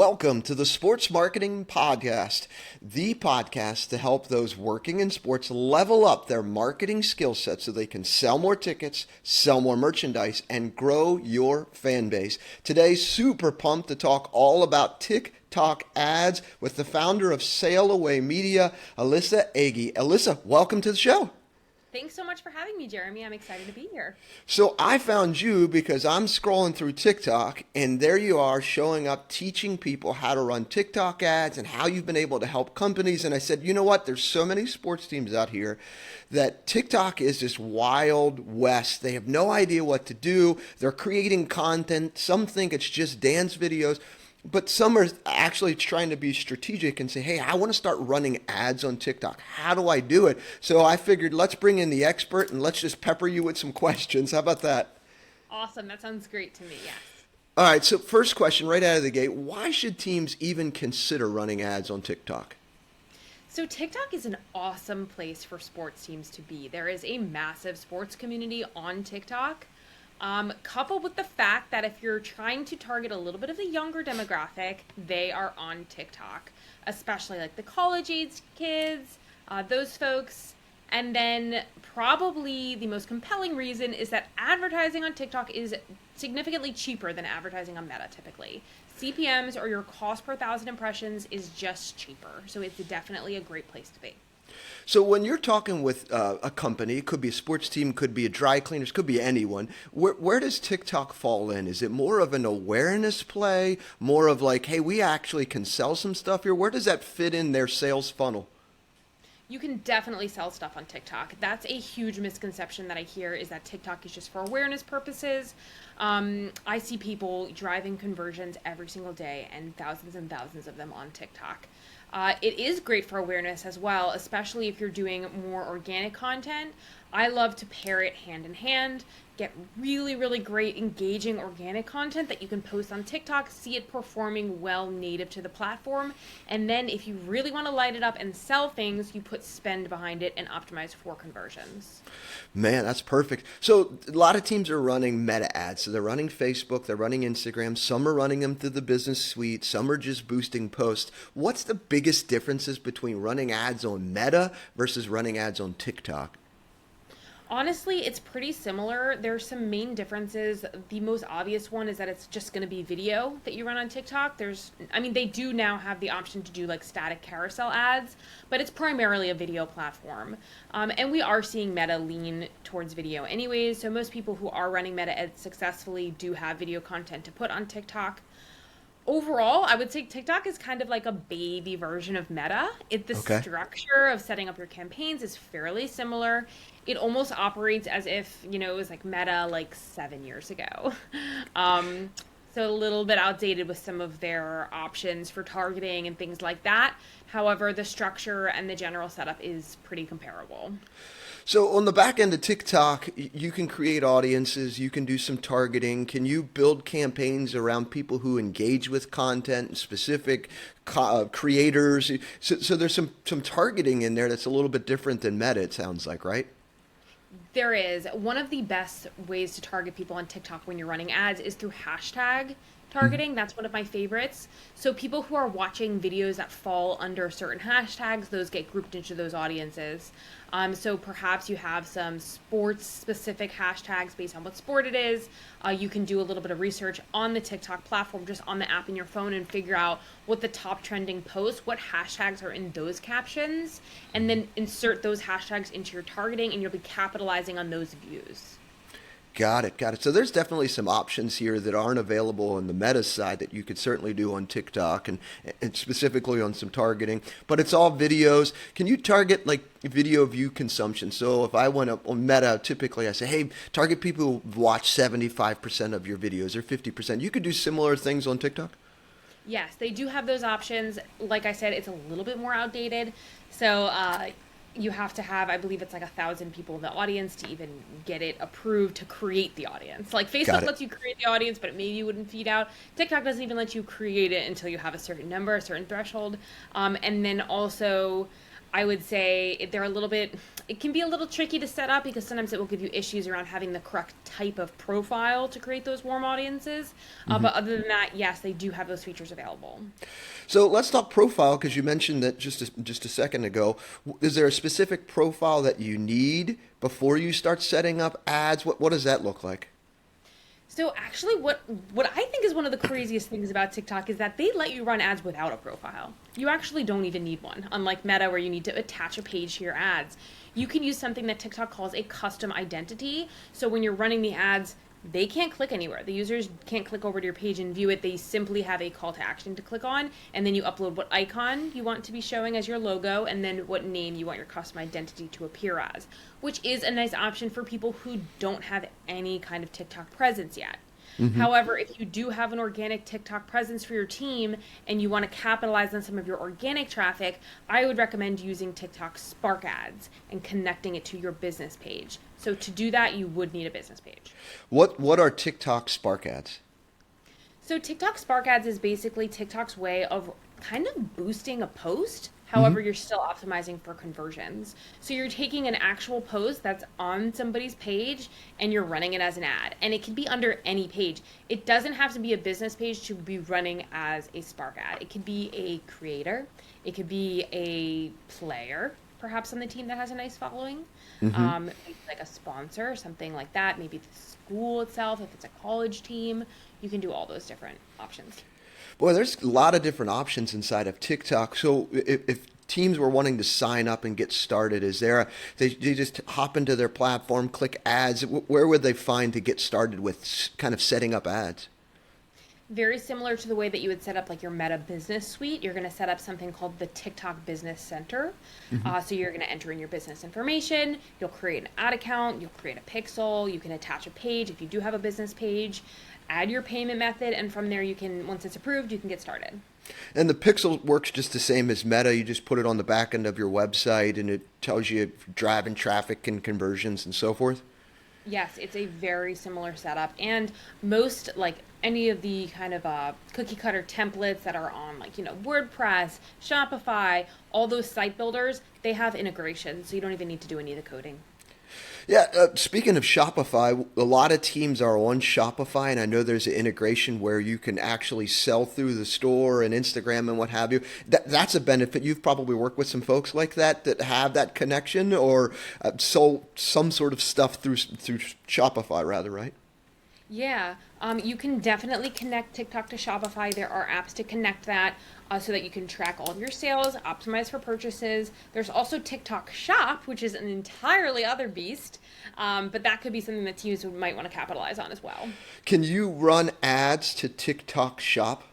Welcome to the Sports Marketing Podcast, the podcast to help those working in sports level up their marketing skill set so they can sell more tickets, sell more merchandise, and grow your fan base. Today, super pumped to talk all about TikTok ads with the founder of Sail Away Media, Alyssa Ege. Alyssa, welcome to the show. Thanks so much for having me, Jeremy. I'm excited to be here. So I found you because I'm scrolling through TikTok and there you are showing up teaching people how to run TikTok ads and how you've been able to help companies. And I said, you know what? There's so many sports teams out here that TikTok is this wild west. They have no idea what to do. They're creating content. Some think it's just dance videos. But some are actually trying to be strategic and say, hey, I want to start running ads on TikTok. How do I do it? So I figured let's bring in the expert and let's just pepper you with some questions. How about that? Awesome. That sounds great to me. Yes. All right. So first question right out of the gate, why should teams even consider running ads on TikTok? So TikTok is an awesome place for sports teams to be. There is a massive sports community on TikTok. Coupled with the fact that if you're trying to target a little bit of the younger demographic, they are on TikTok, especially like the college-age kids, those folks. And then probably the most compelling reason is that advertising on TikTok is significantly cheaper than advertising on Meta typically. CPMs, or your cost per thousand impressions, is just cheaper. So it's definitely a great place to be. So when you're talking with a company, it could be a sports team, could be a dry cleaners, could be anyone, where does TikTok fall in? Is it more of an awareness play, more of like, hey, we actually can sell some stuff here? Where does that fit in their sales funnel? You can definitely sell stuff on TikTok. That's a huge misconception that I hear, is that TikTok is just for awareness purposes. I see people driving conversions every single day and thousands of them on TikTok. It is great for awareness as well, especially if you're doing more organic content. I love to pair it hand in hand, get really great engaging organic content that you can post on TikTok, see it performing well native to the platform. And then if you really want to light it up and sell things, you put spend behind it and optimize for conversions. Man, that's perfect. So a lot of teams are running Meta ads. So they're running Facebook, they're running Instagram, some are running them through the business suite, some are just boosting posts. What's the biggest differences between running ads on Meta versus running ads on TikTok? Honestly, it's pretty similar. There's some main differences. The most obvious one is that it's just going to be video that you run on TikTok. They do now have the option to do like static carousel ads, but it's primarily a video platform. And we are seeing Meta lean towards video anyways. So most people who are running Meta ads successfully do have video content to put on TikTok. Overall, I would say TikTok is kind of like a baby version of Meta. The Okay. structure of setting up your campaigns is fairly similar. It almost operates as if, it was like Meta like 7 years ago. So a little bit outdated with some of their options for targeting and things like that. However, the structure and the general setup is pretty comparable. So on the back end of TikTok, you can create audiences, you can do some targeting. Can you build campaigns around people who engage with content and specific creators? So there's some targeting in there that's a little bit different than Meta, it sounds like, right? There is. One of the best ways to target people on TikTok when you're running ads is through hashtag targeting. That's one of my favorites. So people who are watching videos that fall under certain hashtags, those get grouped into those audiences. So perhaps you have some sports specific hashtags based on what sport it is. You can do a little bit of research on the TikTok platform, just on the app in your phone, and figure out what the top trending posts, what hashtags are in those captions, and then insert those hashtags into your targeting, and you'll be capitalizing on those views. Got it, got it. So there's definitely some options here that aren't available on the Meta side that you could certainly do on TikTok and specifically on some targeting. But it's all videos. Can you target like video view consumption? So if I went up on Meta, typically I say, hey, target people who watch 75% of your videos or 50%. You could do similar things on TikTok? Yes, they do have those options. Like I said, it's a little bit more outdated. So you have to have, I believe it's like 1,000 people in the audience to even get it approved to create the audience. Like Got Facebook it. lets you create the audience, but maybe you wouldn't feed out. TikTok doesn't even let you create it until you have a certain number, a certain threshold. And then also I would say they're a little bit, it can be a little tricky to set up because sometimes it will give you issues around having the correct type of profile to create those warm audiences. But other than that, yes, they do have those features available. So let's talk profile because you mentioned that just a second ago. Is there a specific profile that you need before you start setting up ads? What does that look like? So actually, what I think is one of the craziest things about TikTok is that they let you run ads without a profile. You actually don't even need one, unlike Meta, where you need to attach a page to your ads. You can use something that TikTok calls a custom identity. So when you're running the ads, they can't click anywhere. The users can't click over to your page and view it. They simply have a call to action to click on, and then you upload what icon you want to be showing as your logo, and then what name you want your custom identity to appear as, which is a nice option for people who don't have any kind of TikTok presence yet. However, if you do have an organic TikTok presence for your team and you want to capitalize on some of your organic traffic, I would recommend using TikTok Spark Ads and connecting it to your business page. So to do that, you would need a business page. What are TikTok Spark ads? So TikTok Spark Ads is basically TikTok's way of kind of boosting a post. However, you're still optimizing for conversions. So you're taking an actual post that's on somebody's page and you're running it as an ad. And it can be under any page. It doesn't have to be a business page to be running as a Spark ad. It could be a creator. It could be a player, perhaps on the team that has a nice following. Maybe like a sponsor, something like that. Maybe the school itself, if it's a college team. You can do all those different options. Boy, there's a lot of different options inside of TikTok. So if teams were wanting to sign up and get started, is there they just hop into their platform, click ads? Where would they find to get started with kind of setting up ads? Very similar to the way that you would set up like your Meta Business Suite. You're going to set up something called the TikTok Business Center. So you're going to enter in your business information. You'll create an ad account. You'll create a pixel. You can attach a page if you do have a business page. Add your payment method, and from there you can, once it's approved, you can get started. And the pixel works just the same as Meta. You just put it on the back end of your website, and it tells you if you're driving traffic and conversions and so forth. Yes, it's a very similar setup, and most like any of the kind of cookie cutter templates that are on like WordPress, Shopify, all those site builders, they have integration, so you don't even need to do any of the coding. Yeah, speaking of Shopify, a lot of teams are on Shopify, and I know there's an integration where you can actually sell through the store and Instagram and what have you. That's a benefit. You've probably worked with some folks like that have that connection or sold some sort of stuff through Shopify, rather, right? Yeah, you can definitely connect TikTok to Shopify. There are apps to connect that so that you can track all of your sales, optimize for purchases. There's also TikTok Shop, which is an entirely other beast, but that could be something that teams might want to capitalize on as well. Can you run ads to TikTok Shop?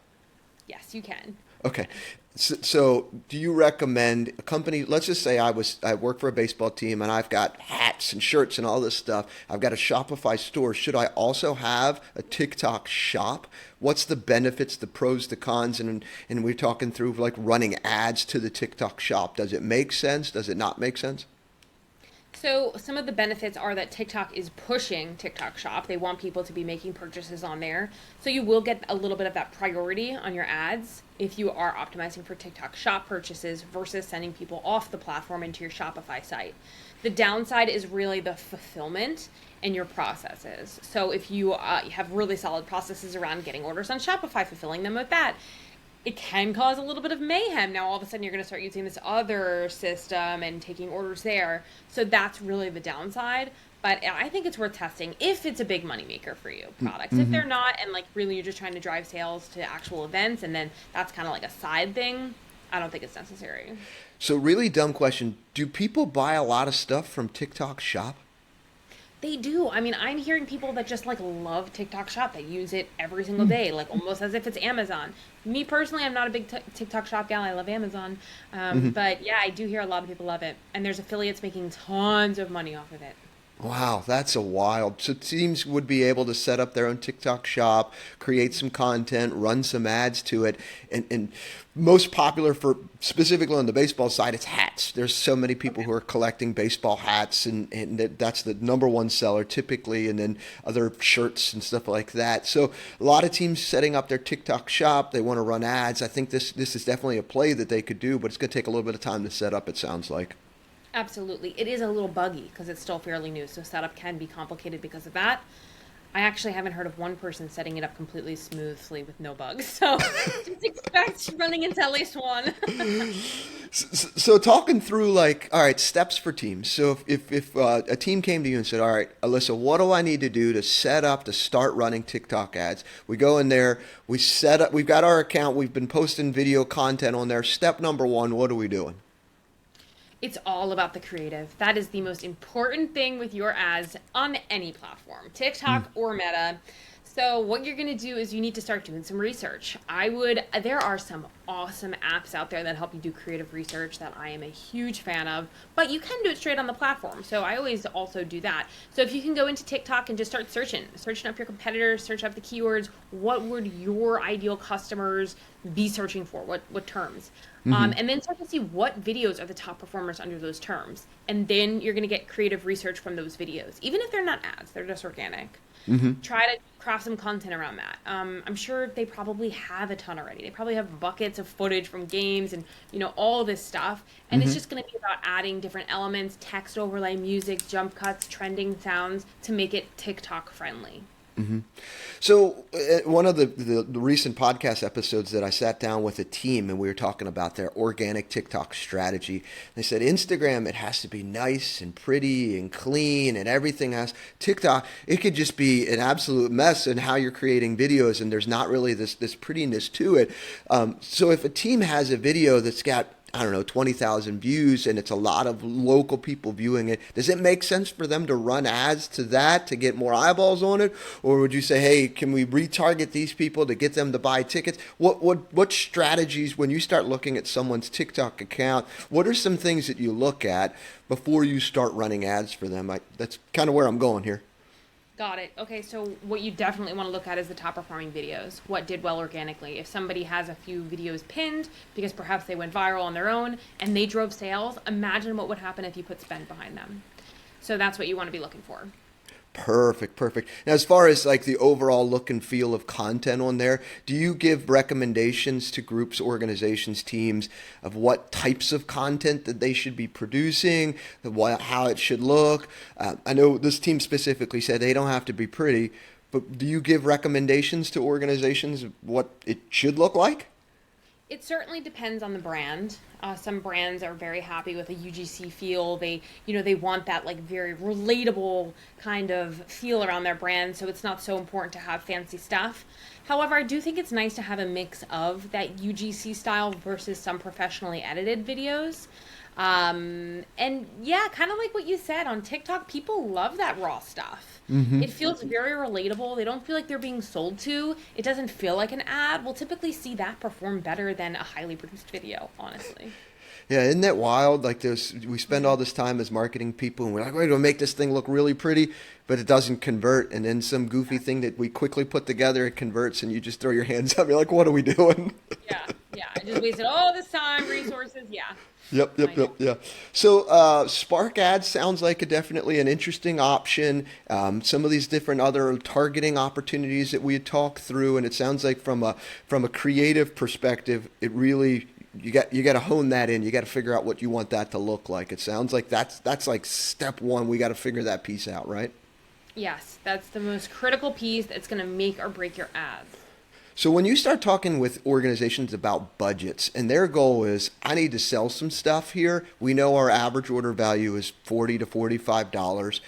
Yes, you can. Okay. So, do you recommend a company? Let's just say I work for a baseball team and I've got hats and shirts and all this stuff. I've got a Shopify store. Should I also have a TikTok shop? What's the benefits, the pros, the cons, and we're talking through like running ads to the TikTok shop. Does it make sense? Does it not make sense? So some of the benefits are that TikTok is pushing TikTok Shop. They want people to be making purchases on there. So you will get a little bit of that priority on your ads if you are optimizing for TikTok Shop purchases versus sending people off the platform into your Shopify site. The downside is really the fulfillment and your processes. So if you have really solid processes around getting orders on Shopify, fulfilling them with that, it can cause a little bit of mayhem. Now, all of a sudden, you're going to start using this other system and taking orders there. So that's really the downside. But I think it's worth testing if it's a big moneymaker for you, products. If they're not, and like really you're just trying to drive sales to actual events, and then that's kind of like a side thing, I don't think it's necessary. So, really dumb question. Do people buy a lot of stuff from TikTok Shop? They do. I mean, I'm hearing people that just like love TikTok Shop. They use it every single day, like almost as if it's Amazon. Me personally, I'm not a big TikTok Shop gal. I love Amazon. But yeah, I do hear a lot of people love it. And there's affiliates making tons of money off of it. Wow, that's a wild. So teams would be able to set up their own TikTok shop, create some content, run some ads to it, and most popular for specifically on the baseball side, it's hats. There's so many people who are collecting baseball hats, and that's the number one seller typically, and then other shirts and stuff like that. So a lot of teams setting up their TikTok shop, they want to run ads. I think this is definitely a play that they could do, but it's going to take a little bit of time to set up. It sounds like. Absolutely. It is a little buggy because it's still fairly new, so setup can be complicated because of that. I actually haven't heard of one person setting it up completely smoothly with no bugs. So just expect running into at least one. So talking through like, all right, steps for teams. So if a team came to you and said, all right, Alyssa, what do I need to do to set up to start running TikTok ads? We go in there, we set up, we've got our account, we've been posting video content on there. Step number one, what are we doing? It's all about the creative. That is the most important thing with your ads on any platform, TikTok or Meta. So what you're going to do is you need to start doing some research. There are some awesome apps out there that help you do creative research that I am a huge fan of, but you can do it straight on the platform. So I always also do that. So if you can go into TikTok and just start searching up your competitors, search up the keywords, what would your ideal customers be searching for? What terms? And then start to see what videos are the top performers under those terms. And then you're going to get creative research from those videos. Even if they're not ads, they're just organic. Try to craft some content around that. I'm sure they probably have a ton already. They probably have buckets of footage from games and, all this stuff. And it's just going to be about adding different elements, text overlay, music, jump cuts, trending sounds to make it TikTok friendly. So, one of the recent podcast episodes that I sat down with a team and we were talking about their organic TikTok strategy. They said Instagram, it has to be nice and pretty and clean and everything else. TikTok, it could just be an absolute mess in how you're creating videos and there's not really this prettiness to it. So, if a team has a video that's got I don't know, 20,000 views and it's a lot of local people viewing it. Does it make sense for them to run ads to that to get more eyeballs on it? Or would you say, hey, can we retarget these people to get them to buy tickets? What strategies, when you start looking at someone's TikTok account, what are some things that you look at before you start running ads for them? That's kind of where I'm going here. Got it. Okay, so what you definitely want to look at is the top performing videos. What did well organically? If somebody has a few videos pinned because perhaps they went viral on their own and they drove sales, imagine what would happen if you put spend behind them. So that's what you want to be looking for. Perfect, perfect. Now, as far as like the overall look and feel of content on there, do you give recommendations to groups, organizations, teams of what types of content that they should be producing, how it should look? I know this team specifically said they don't have to be pretty, but do you give recommendations to organizations of what it should look like? It certainly depends on the brand. Some brands are very happy with a UGC feel. They want that like very relatable kind of feel around their brand, so it's not so important to have fancy stuff. However, I do think it's nice to have a mix of that UGC style versus some professionally edited videos. And yeah, kind of like what you said on TikTok, people love that raw stuff. It feels very relatable. They don't feel like they're being sold to. It doesn't feel like an ad. We'll typically see that perform better than a highly produced video, honestly. Yeah, isn't that wild? Like this, we spend all this time as marketing people, and we're like, we're going to make this thing look really pretty, but it doesn't convert. And then some goofy thing that we quickly put together, it converts, and you just throw your hands up. You're like, what are we doing? Yeah. I just wasted all this time, resources. Yeah. Yep. Yeah. So Spark Ads sounds like definitely an interesting option. Some of these different other targeting opportunities that we had talked through, and it sounds like from a creative perspective, it really you got to hone that in. You got to figure out what you want that to look like. It sounds like that's like step one. We got to figure that piece out, right? Yes, that's the most critical piece that's going to make or break your ads. So when you start talking with organizations about budgets and their goal is, I need to sell some stuff here. We know our average order value is $40 to $45.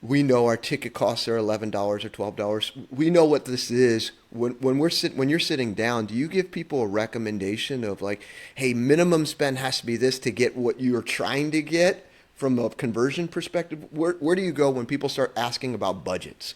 We know our ticket costs are $11 or $12. We know what this is. When you're sitting down, do you give people a recommendation of like, hey, minimum spend has to be this to get what you're trying to get from a conversion perspective? Where do you go when people start asking about budgets?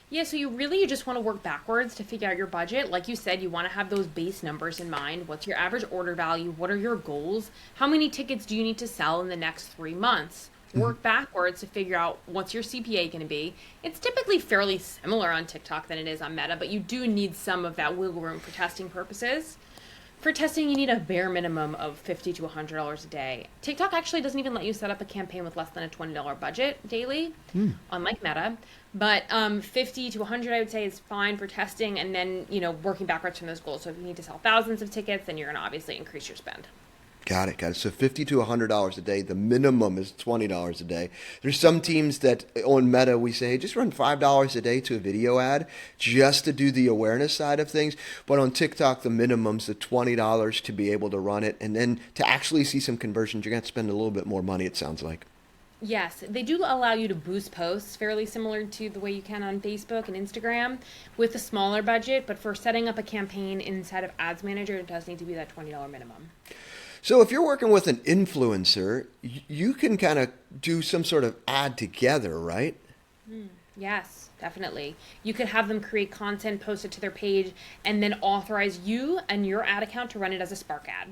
Yeah, so you just want to work backwards to figure out your budget. Like you said, you want to have those base numbers in mind. What's your average order value? What are your goals? How many tickets do you need to sell in the next 3 months? work backwards to figure out what's your CPA going to be. It's typically fairly similar on TikTok than it is on Meta, but you do need some of that wiggle room for testing purposes. For testing, you need a bare minimum of $50 to $100 a day. TikTok actually doesn't even let you set up a campaign with less than a $20 budget daily, unlike Meta. But 50 to 100, I would say, is fine for testing, and then working backwards from those goals. So if you need to sell thousands of tickets, then you're going to obviously increase your spend. Got it, got it. So $50 to $100 a day. The minimum is $20 a day. There's some teams that on Meta we say, hey, just run $5 a day to a video ad just to do the awareness side of things. But on TikTok, the minimum's the $20 to be able to run it, and then to actually see some conversions, you're going to have to spend a little bit more money. It sounds like. Yes, they do allow you to boost posts fairly similar to the way you can on Facebook and Instagram with a smaller budget. But for setting up a campaign inside of Ads Manager, it does need to be that $20 minimum. So if you're working with an influencer, you can kind of do some sort of ad together, right? Yes, definitely. You could have them create content, post it to their page, and then authorize you and your ad account to run it as a Spark ad.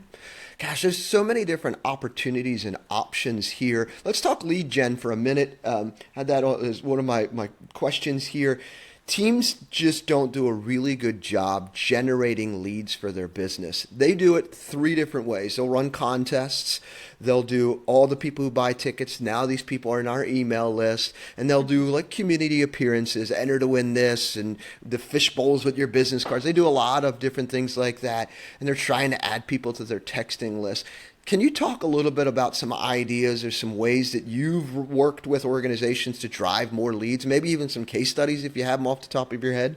Gosh, there's so many different opportunities and options here. Let's talk lead gen for a minute. Had that as one of my questions here. Teams just don't do a really good job generating leads for their business. They do it three different ways. They'll run contests. They'll do all the people who buy tickets. Now these people are in our email list. And they'll do like community appearances, enter to win this, and the fish bowls with your business cards. They do a lot of different things like that. And they're trying to add people to their texting list. Can you talk a little bit about some ideas or some ways that you've worked with organizations to drive more leads, maybe even some case studies if you have them off the top of your head?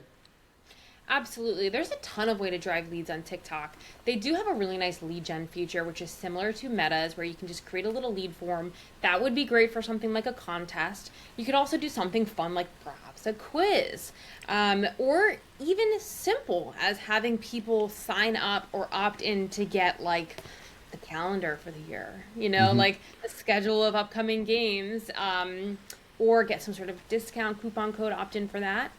Absolutely. There's a ton of way to drive leads on TikTok. They do have a really nice lead gen feature, which is similar to Meta's, where you can just create a little lead form. That would be great for something like a contest. You could also do something fun like perhaps a quiz, or even simple as having people sign up or opt in to get like the calendar for the year, like the schedule of upcoming games, or get some sort of discount coupon code, opt in for that.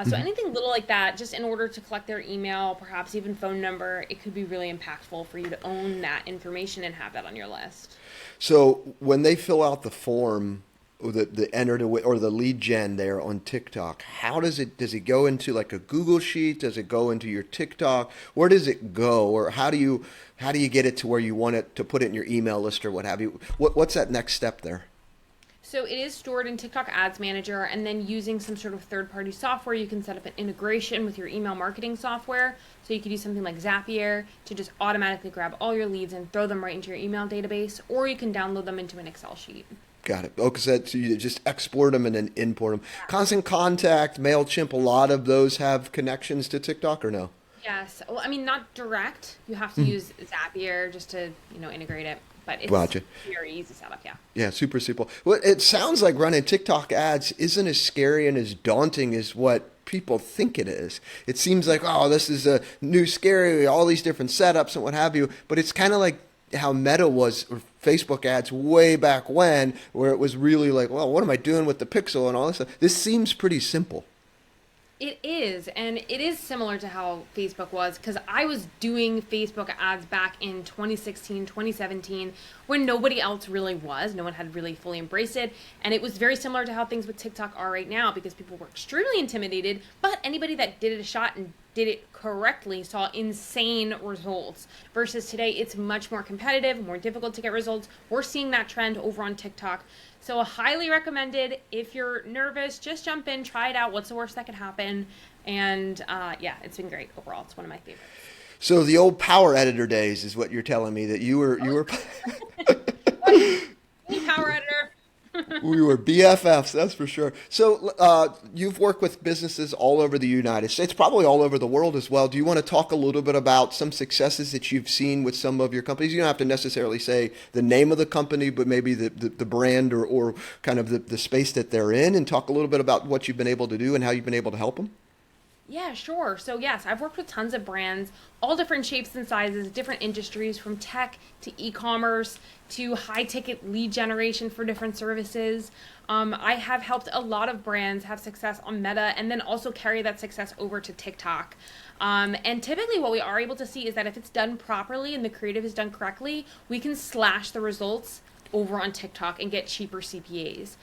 So anything little like that, just in order to collect their email, perhaps even phone number, it could be really impactful for you to own that information and have that on your list. So when they fill out the form, or the enter to or the lead gen there on TikTok, how does it go into like a Google sheet? Does it go into your TikTok? Where does it go? Or how do you get it to where you want it to put it in your email list or what have you? What's that next step there? So it is stored in TikTok Ads Manager, and then using some sort of third-party software, you can set up an integration with your email marketing software. So you could use something like Zapier to just automatically grab all your leads and throw them right into your email database, or you can download them into an Excel sheet. Got it. Oh, because so you just export them and then import them. Constant Contact, MailChimp, a lot of those have connections to TikTok or no? Yes. Well, I mean, not direct. You have to use Zapier just to, integrate it. But it's Gotcha. very easy setup, yeah. Yeah, super simple. Well, it sounds like running TikTok ads isn't as scary and as daunting as what people think it is. It seems like, oh, this is a new scary, all these different setups and what have you. But it's kind of like how Meta was, or Facebook ads way back when, where it was really like, well, what am I doing with the pixel and all this stuff? This seems pretty simple. It is, and it is similar to how Facebook was, because I was doing Facebook ads back in 2016, 2017, when nobody else really was. No one had really fully embraced it, and it was very similar to how things with TikTok are right now, because people were extremely intimidated, but anybody that did it a shot and did it correctly saw insane results. Versus today, it's much more competitive, more difficult to get results. We're seeing that trend over on TikTok. So highly recommended. If you're nervous, just jump in, try it out. What's the worst that could happen? And yeah, it's been great overall. It's one of my favorites. So the old Power Editor days is what you're telling me that you were. Power Editor. We were BFFs, that's for sure. So you've worked with businesses all over the United States, probably all over the world as well. Do you want to talk a little bit about some successes that you've seen with some of your companies? You don't have to necessarily say the name of the company, but maybe the brand or kind of the space that they're in, and talk a little bit about what you've been able to do and how you've been able to help them. Yeah, sure. So yes, I've worked with tons of brands, all different shapes and sizes, different industries, from tech to e-commerce to high-ticket lead generation for different services. I have helped a lot of brands have success on Meta and then also carry that success over to TikTok. And typically what we are able to see is that if it's done properly and the creative is done correctly, we can slash the results over on TikTok and get cheaper CPAs.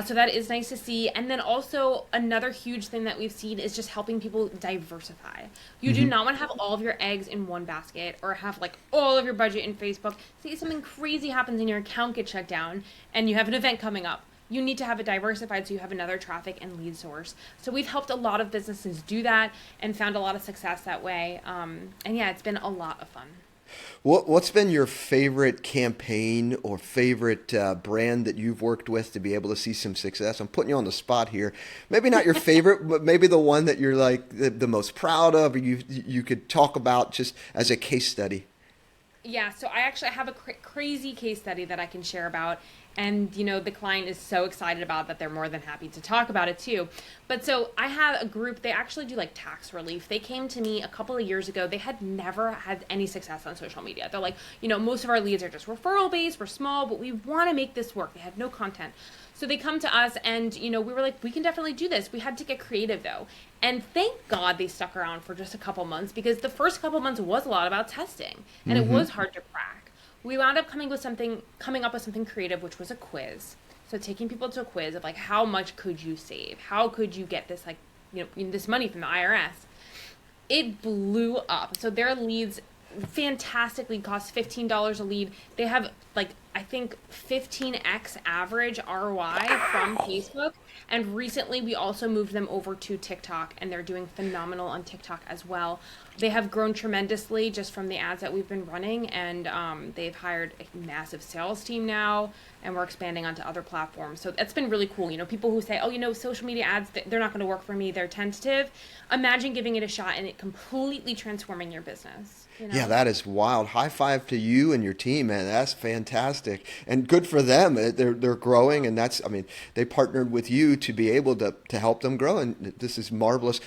So that is nice to see. And then also another huge thing that we've seen is just helping people diversify. You do not want to have all of your eggs in one basket or have like all of your budget in Facebook. See, something crazy happens and your account gets shut down and you have an event coming up. You need to have it diversified so you have another traffic and lead source. So we've helped a lot of businesses do that and found a lot of success that way. And yeah, it's been a lot of fun. What's been your favorite campaign or favorite brand that you've worked with to be able to see some success? I'm putting you on the spot here. Maybe not your favorite, but maybe the one that you're like the most proud of, or you could talk about just as a case study. Yeah, so I actually have a crazy case study that I can share about. And, the client is so excited about that they're more than happy to talk about it too. But so I have a group, they actually do like tax relief. They came to me a couple of years ago. They had never had any success on social media. They're like, most of our leads are just referral based, we're small, but we want to make this work. They had no content. So they come to us and, we were like, we can definitely do this. We had to get creative though. And thank God they stuck around for just a couple months because the first couple months was a lot about testing and it was hard to crack. We wound up coming up with something creative, which was a quiz. So taking people to a quiz of like, how much could you save? How could you get this this money from the IRS? It blew up. So their leads fantastically cost $15 a lead. They have I think 15x average ROI from Facebook. And recently we also moved them over to TikTok and they're doing phenomenal on TikTok as well. They have grown tremendously just from the ads that we've been running and they've hired a massive sales team now and we're expanding onto other platforms. So that's been really cool. People who say, social media ads, they're not going to work for me. They're tentative. Imagine giving it a shot and it completely transforming your business. Yeah, that is wild. High five to you and your team, man. That's fantastic. And good for them. They're growing and they partnered with you to be able to help them grow and this is marvelous.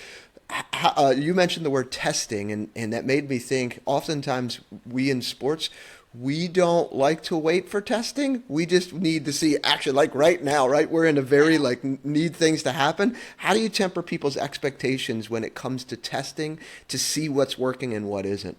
You mentioned the word testing and that made me think oftentimes we in sports, we don't like to wait for testing. We just need to see action like right now, right? We're in a very need things to happen. How do you temper people's expectations when it comes to testing to see what's working and what isn't?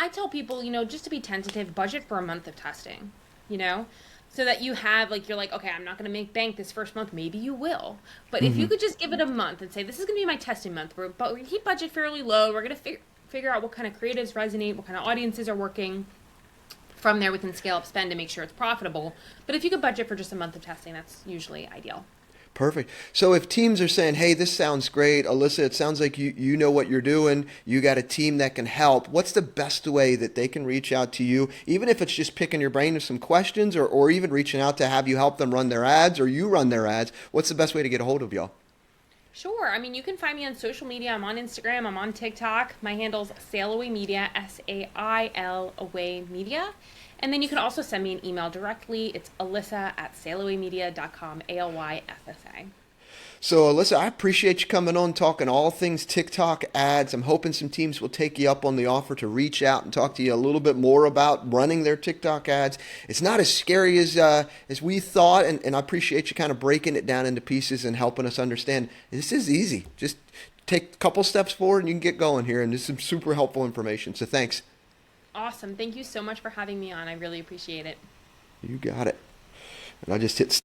I tell people, just to be tentative, budget for a month of testing, so that you have you're like, okay, I'm not going to make bank this first month. Maybe you will. But if you could just give it a month and say, this is going to be my testing month, but we're going to keep budget fairly low. We're going to figure out what kind of creatives resonate, what kind of audiences are working. From there, we can scale up spend to make sure it's profitable. But if you could budget for just a month of testing, that's usually ideal. Perfect. So if teams are saying, hey, this sounds great, Alyssa, it sounds like you know what you're doing, you got a team that can help, what's the best way that they can reach out to you, even if it's just picking your brain with some questions or even reaching out to have you help them run their ads or you run their ads? What's the best way to get a hold of y'all? Sure. You can find me on social media. I'm on Instagram. I'm on TikTok. My handle's Sailaway Media, SAIL Away Media. And then you can also send me an email directly. It's alyssa@sailawaymedia.com, ALYSSA. So, Alyssa, I appreciate you coming on, talking all things TikTok ads. I'm hoping some teams will take you up on the offer to reach out and talk to you a little bit more about running their TikTok ads. It's not as scary as we thought, and I appreciate you kind of breaking it down into pieces and helping us understand this is easy. Just take a couple steps forward and you can get going here, and this is some super helpful information. So thanks. Awesome. Thank you so much for having me on. I really appreciate it. You got it. And I just hit